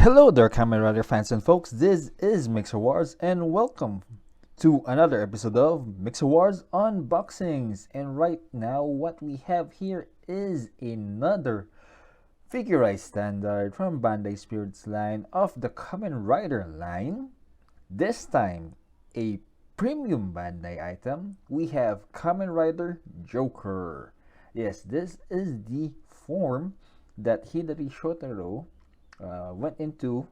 Hello there, Kamen Rider fans and folks. This is Mixerwars, and welcome to another episode of Mixerwars Unboxings. And right now, what we have here is another figurized standard from Bandai Spirits line of the Kamen Rider line. This time, a premium Bandai item. We have Kamen Rider Joker. Yes, this is the form that Hidari Shotaro went into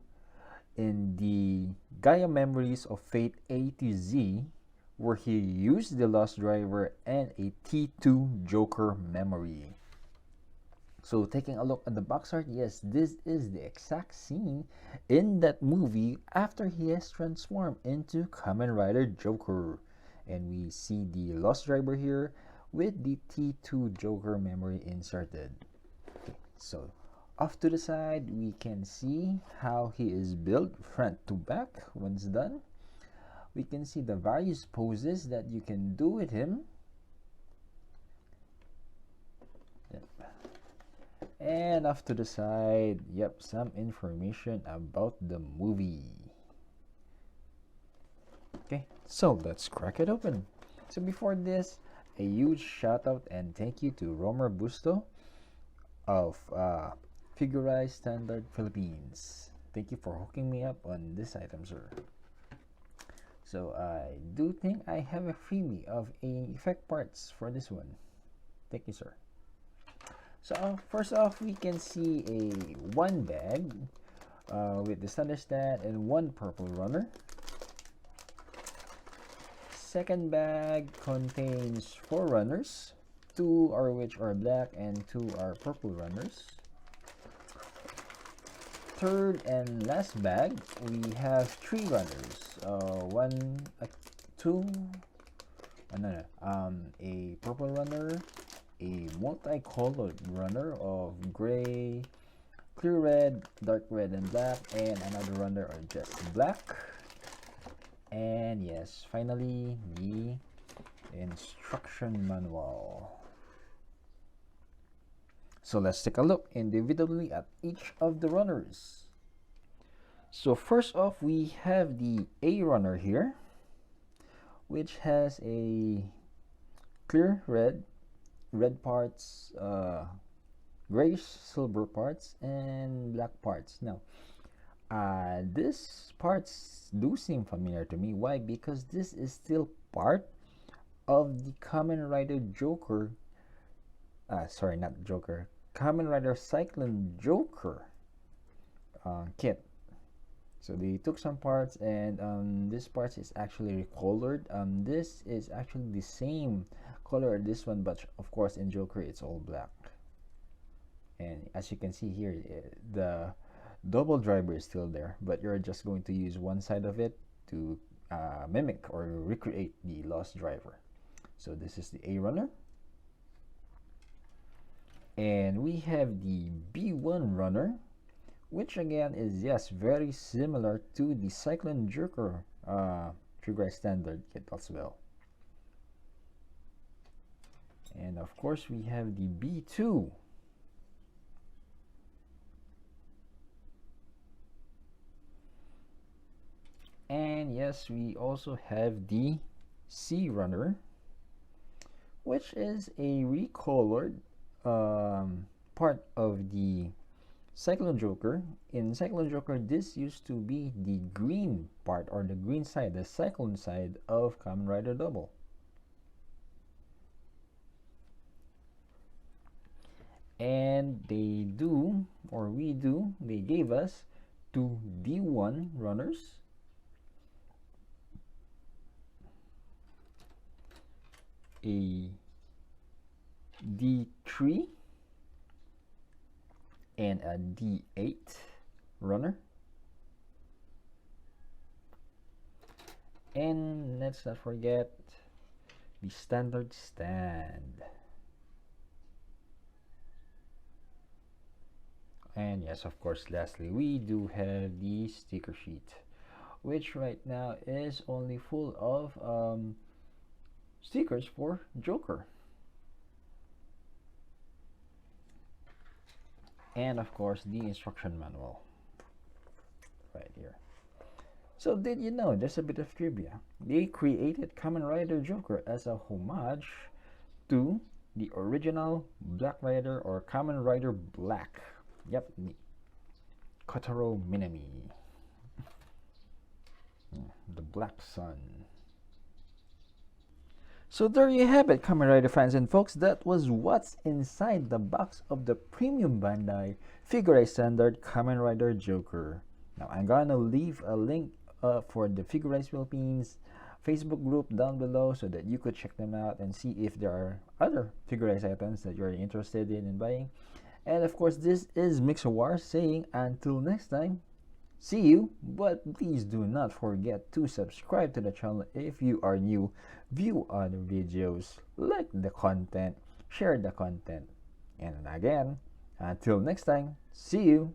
in the Gaia Memories of Fate A to Z, where he used the Lost Driver and a T2 Joker memory. So taking a look at the box art, yes, this is the exact scene in that movie after he has transformed into Kamen Rider Joker. And we see the Lost Driver here with the T2 Joker memory inserted. Okay, so off to the side, we can see how he is built front to back. Once done, we can see the various poses that you can do with him. Yep. And off to the side, yep, some information about the movie. Okay, so let's crack it open. So before this, a huge shout out and thank you to Romer Busto of Figurized Standard Philippines. Thank you for hooking me up on this item, sir. So I do think I have a freebie of effect parts for this one. Thank you, sir. So first off, we can see a one bag with the standard stat and one purple runner. Second bag contains 4 runners, 2 are which are black and 2 are purple runners. Third and last bag, we have 3 runners. A purple runner, a multicolored runner of gray, clear red, dark red, and black, and another runner of just black. And yes, finally, the instruction manual. So let's take a look individually at each of the runners. So first off, we have the A runner here, which has a clear red parts, grayish silver parts, and black parts. Now, these parts do seem familiar to me. Why? Because this is still part of the Kamen Rider Joker. Sorry, not Joker. Kamen Rider Cyclone Joker kit. So they took some parts, and this part is actually recolored. This is actually the same color as this one, but of course in Joker it's all black. And as you can see here, the double driver is still there, but you're just going to use one side of it to mimic or recreate the Lost Driver. So this is the A runner. And we have the B1 runner, which again is, yes, very similar to the Cyclone Joker Figurized Standard kit as well. And of course we have the B2. And yes, we also have the C runner, which is a recolored part of the Cyclone Joker. In Cyclone Joker, this used to be the green part, or the green side, the Cyclone side of Kamen Rider Double. And they gave us 2 D1 runners, a D3 and a D8 runner, and let's not forget the standard stand. And yes, of course, lastly, we do have the sticker sheet, which right now is only full of stickers for Joker. And of course, the instruction manual. So did you know, there's a bit of trivia. They created Kamen Rider Joker as a homage to the original Black Rider or Kamen Rider Black. Yep, Kotaro Minami. The Black Sun. So there you have it, Kamen Rider fans and folks. That was what's inside the box of the premium Bandai Figure Standard Kamen Rider Joker. Now I'm gonna leave a link for the Figure Philippines Facebook group down below so that you could check them out and see if there are other Figure items that you're interested in buying. And of course, this is Mixerwars saying until next time, see you, but please do not forget to subscribe to the channel if you are new, view other videos, like the content, share the content, and again, until next time, see you.